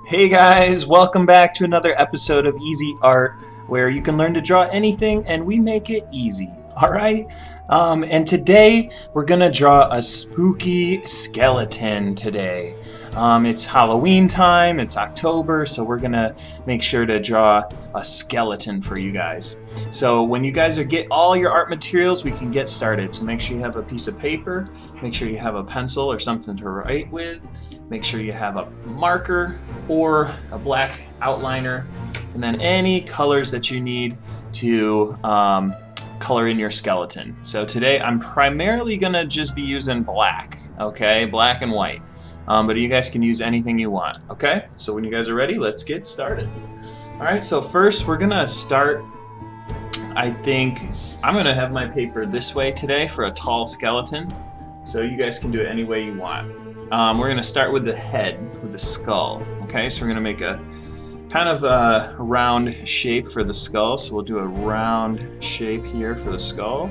Hey guys, welcome back to another episode of Easy Art, where you can learn to draw anything and we make it easy. All right? And today we're gonna draw a spooky skeleton today. It's Halloween time, it's October, so we're gonna make sure to draw a skeleton for you guys. So when you guys get all your art materials, we can get started. So make sure you have a piece of paper, make sure you have a pencil or something to write with, make sure you have a marker or a black outliner, and then any colors that you need to color in your skeleton. So today I'm primarily gonna just be using black, okay? Black and white. But you guys can use anything you want, okay? So when you guys are ready, let's get started. All right, so first we're gonna start, I think, I'm gonna have my paper this way today for a tall skeleton. So you guys can do it any way you want. We're gonna start with the head, with the skull, okay? So we're gonna make a kind of a round shape for the skull. So we'll do a round shape here for the skull.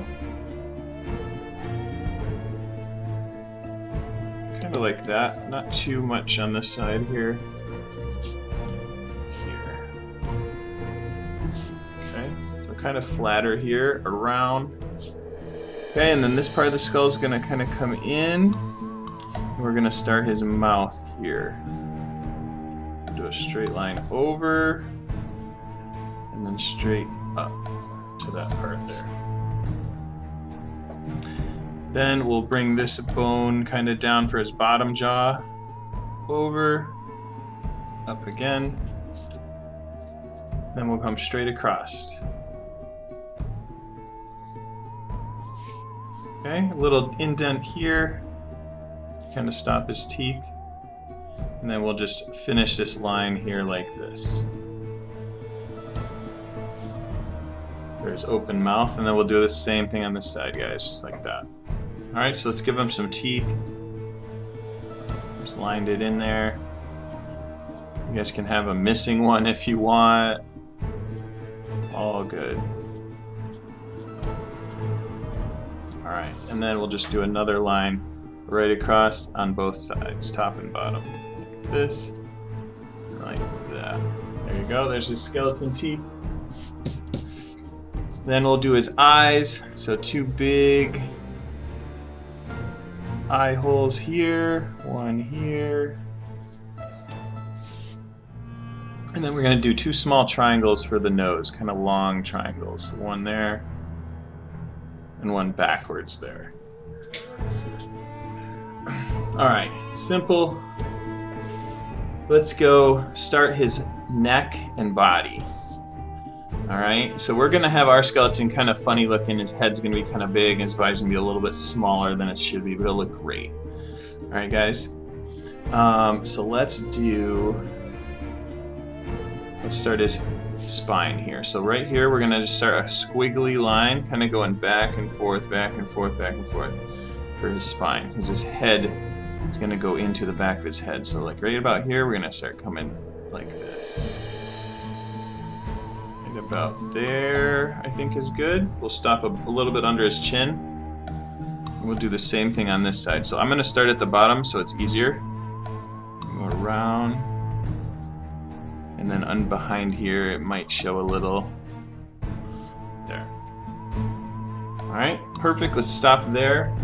Kind of like that, not too much on this side here. Here. Okay, so kind of flatter here, around. Okay, and then this part of the skull is gonna kind of come in. We're gonna start his mouth here. Do a straight line over, and then straight up to that part there. Then we'll bring this bone kind of down for his bottom jaw, over, up again. Then we'll come straight across. Okay, a little indent here, kind of stop his teeth. And then we'll just finish this line here like this. There's open mouth, and then we'll do the same thing on this side, guys, just like that. All right, so let's give him some teeth. Just lined it in there. You guys can have a missing one if you want. All good. All right, and then we'll just do another line right across on both sides, top and bottom. Like this, like that. There you go, there's his skeleton teeth. Then we'll do his eyes. So two big eye holes here, one here. And then we're gonna do two small triangles for the nose, kind of long triangles. One there, and one backwards there. All right, simple. Let's go start his neck and body. All right, so we're gonna have our skeleton kind of funny looking. His head's gonna be kind of big, his body's gonna be a little bit smaller than it should be, but it'll look great. All right, guys. So let's start his spine here. So right here, we're gonna just start a squiggly line, kind of going back and forth, back and forth, back and forth for his spine, because his head is gonna go into the back of his head. So like right about here, we're gonna start coming like this. And about there, I think is good. We'll stop a little bit under his chin. And we'll do the same thing on this side. So I'm gonna start at the bottom so it's easier. Go around. And then behind here, it might show a little. There. All right, perfect, let's stop there.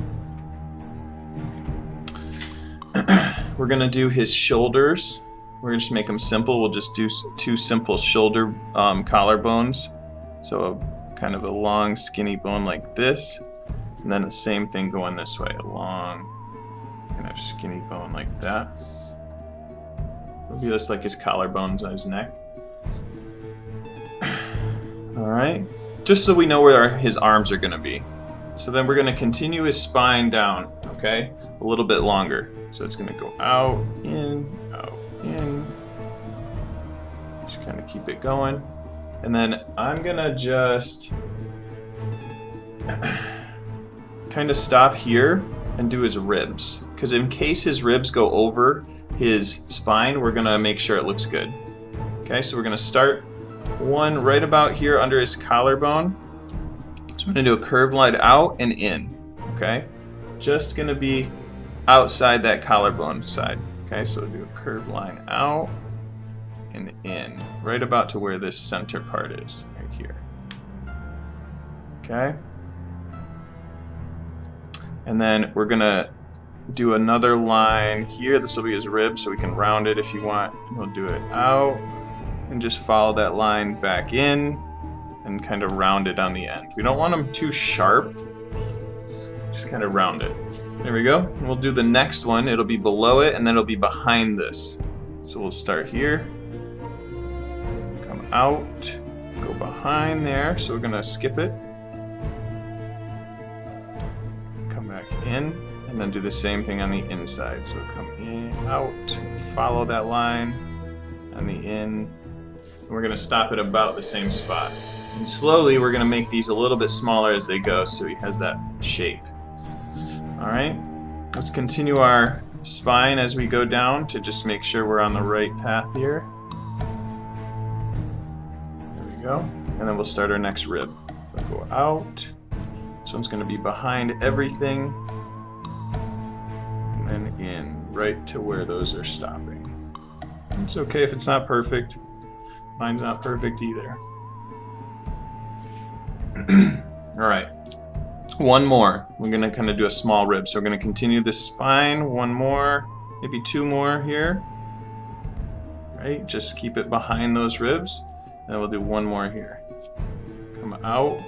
We're gonna do his shoulders. We're gonna just make them simple. We'll just do two simple shoulder collarbones. So kind of a long skinny bone like this. And then the same thing going this way, a long kind of skinny bone like that. It'll be just like his collarbones on his neck. All right, just so we know where his arms are gonna be. So then we're gonna continue his spine down, okay? A little bit longer. So it's gonna go out, in, just kind of keep it going. And then I'm gonna just kind of stop here and do his ribs. Because in case his ribs go over his spine, we're gonna make sure it looks good. Okay, so we're gonna start one right about here under his collarbone. So I'm gonna do a curved line out and in, okay? Just gonna be outside that collarbone side. Okay, so do a curved line out and in, right about to where this center part is, right here. Okay? And then we're gonna do another line here. This will be his rib, so we can round it if you want. We'll do it out and just follow that line back in and kind of round it on the end. We don't want them too sharp, just kind of round it. There we go. And we'll do the next one. It'll be below it, and then it'll be behind this. So we'll start here, come out, go behind there. So we're gonna skip it, come back in, and then do the same thing on the inside. So come in, out, follow that line on the in, and we're gonna stop at about the same spot. And slowly we're gonna make these a little bit smaller as they go, so he has that shape. All right, let's continue our spine as we go down to just make sure we're on the right path here. There we go. And then we'll start our next rib. We'll go out. This one's going to be behind everything. And then in, right to where those are stopping. It's okay if it's not perfect. Mine's not perfect either. All right. One more. We're going to kind of do a small rib. So we're going to continue the spine. One more, maybe two more here. Right? Just keep it behind those ribs. And we'll do one more here. Come out.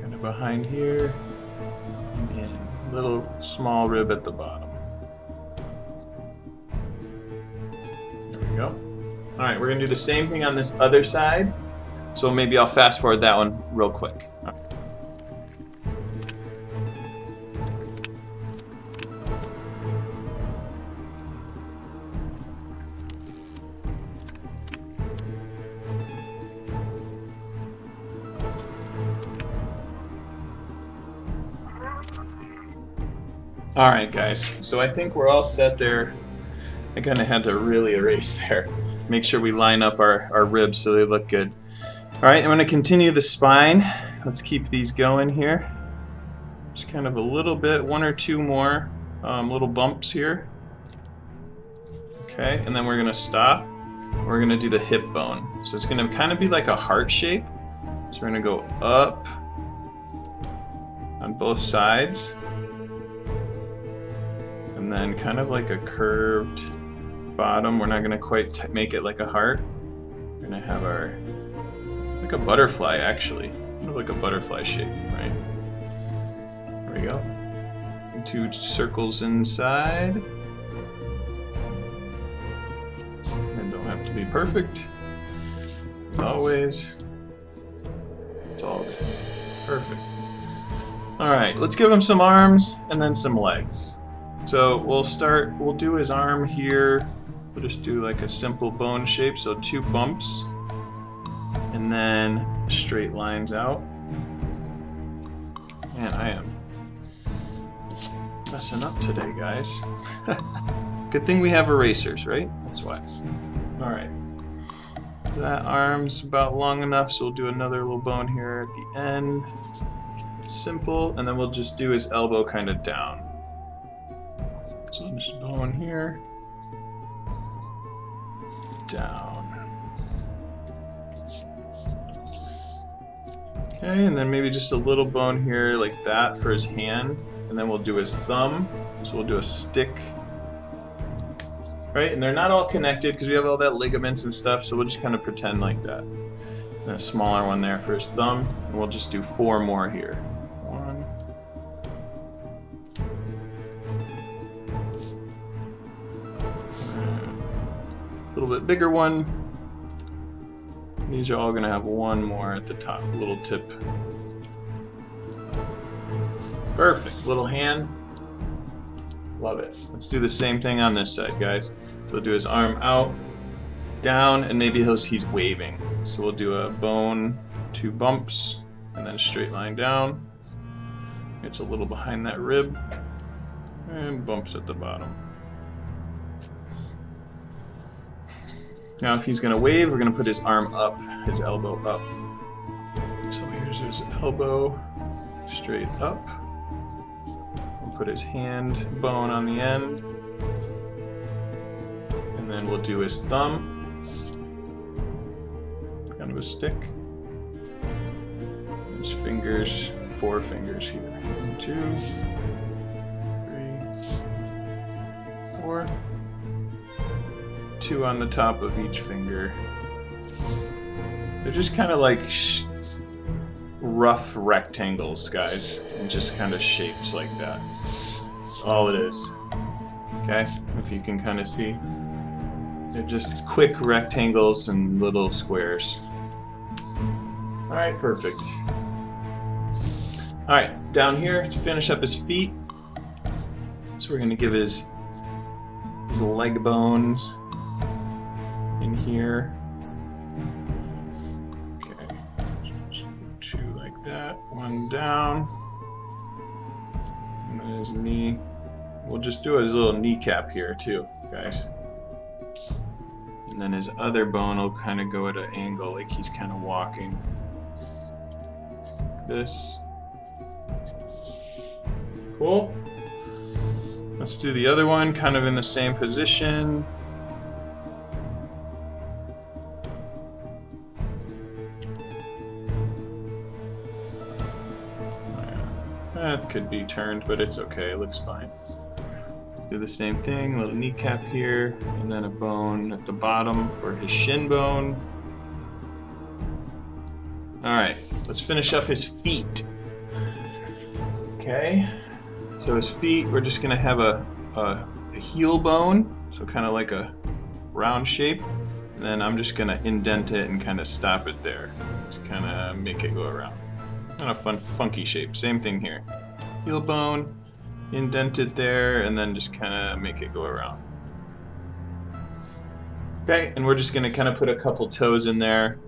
Kind of behind here. And in. Little small rib at the bottom. There we go. All right, we're going to do the same thing on this other side. So maybe I'll fast forward that one real quick. All right, guys, so I think we're all set there. I kind of had to really erase there. Make sure we line up our ribs so they look good. All right, I'm going to continue the spine. Let's keep these going here. Just kind of a little bit, one or two more little bumps here. Okay, and then we're going to stop. We're going to do the hip bone. So it's going to kind of be like a heart shape. So we're going to go up on both sides. And then kind of like a curved bottom. We're not going to quite make it like a heart. We're going to have our, like a butterfly actually. Kind of like a butterfly shape, right? There we go. Two circles inside. And don't have to be perfect. Always. It's all good. Perfect. Alright, let's give him some arms and then some legs. So we'll do his arm here. We'll just do like a simple bone shape, so two bumps, and then straight lines out. Man, I am messing up today, guys. Good thing we have erasers, right? That's why. Alright. That arm's about long enough, so we'll do another little bone here at the end. Simple, and then we'll just do his elbow kind of down. So just bone here, down. Okay, and then maybe just a little bone here like that for his hand, and then we'll do his thumb. So we'll do a stick, right? And they're not all connected because we have all that ligaments and stuff, so we'll just kind of pretend like that. And a smaller one there for his thumb, and we'll just do four more here. A little bit bigger one. These are all going to have one more at the top, little tip. Perfect. Little hand. Love it. Let's do the same thing on this side, guys. So we'll do his arm out, down, and maybe he's waving. So we'll do a bone, two bumps, and then a straight line down. It's a little behind that rib, and bumps at the bottom. Now if he's going to wave, we're going to put his arm up, his elbow up. So here's his elbow, straight up. We'll put his hand bone on the end. And then we'll do his thumb. kind of a stick. His fingers, 4 fingers here. 1, 2, 3, 4. 2 on the top of each finger. They're just kind of like rough rectangles, guys, and just kind of shapes like that. That's all it is. Okay, if you can kind of see. They're just quick rectangles and little squares. Alright, perfect. Alright, down here to finish up his feet. So we're going to give his leg bones in here. Okay, just 2 like that, 1 down. And then his knee. We'll just do his little kneecap here too, guys. And then his other bone will kind of go at an angle, like he's kind of walking. This. Cool. Let's do the other one, kind of in the same position. That could be turned, but it's okay, it looks fine. Do the same thing, little kneecap here, and then a bone at the bottom for his shin bone. Alright, let's finish up his feet. Okay, so his feet, we're just gonna have a heel bone, so kind of like a round shape, and then I'm just gonna indent it and kind of stop it there. Just kind of make it go around. Kind of funky shape, same thing here. Heel bone, indent it there, and then just kind of make it go around. Okay, and we're just going to kind of put a couple toes in there.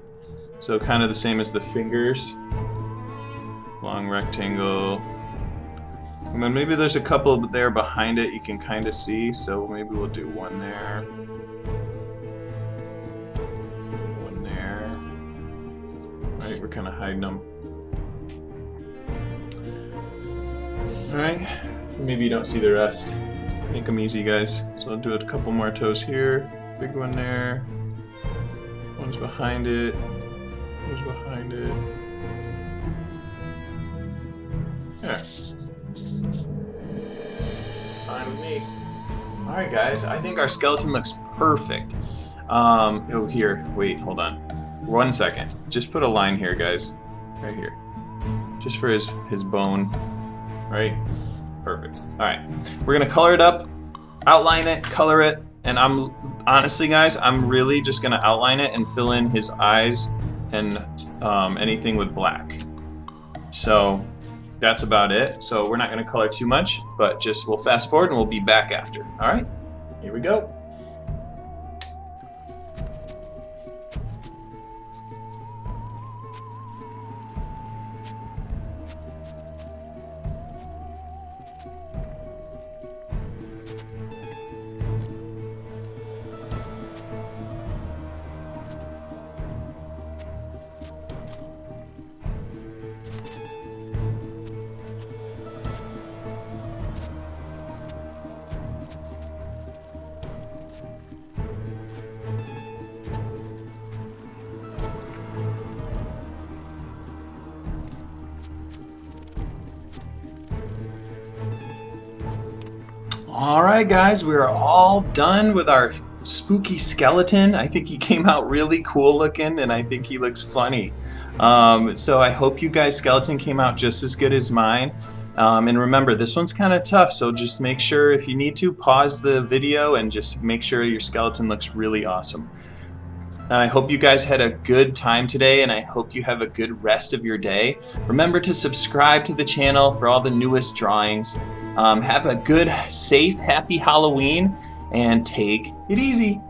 So kind of the same as the fingers. Long rectangle. And then maybe there's a couple there behind it you can kind of see, so maybe we'll do one there. One there. Right, we're kind of hiding them. Alright. Maybe you don't see the rest. Make them easy, guys. So I'll do a couple more toes here. Big one there. One's behind it. One's behind it. There. Fine with me. Alright, guys. I think our skeleton looks perfect. Oh, here. Wait, hold on. 1 second. Just put a line here, guys. Right here. Just for his bone. Right? Perfect. Alright. We're going to color it up, outline it, color it, and honestly, guys, I'm really just going to outline it and fill in his eyes and anything with black. So that's about it. So we're not going to color too much, but we'll fast forward and we'll be back after. Alright? Here we go. Alright guys, we are all done with our spooky skeleton. I think he came out really cool looking and I think he looks funny. So I hope you guys' skeleton came out just as good as mine. And remember, this one's kind of tough, so just make sure if you need to, pause the video and just make sure your skeleton looks really awesome. And I hope you guys had a good time today, and I hope you have a good rest of your day. Remember to subscribe to the channel for all the newest drawings. Have a good, safe, happy Halloween, and take it easy.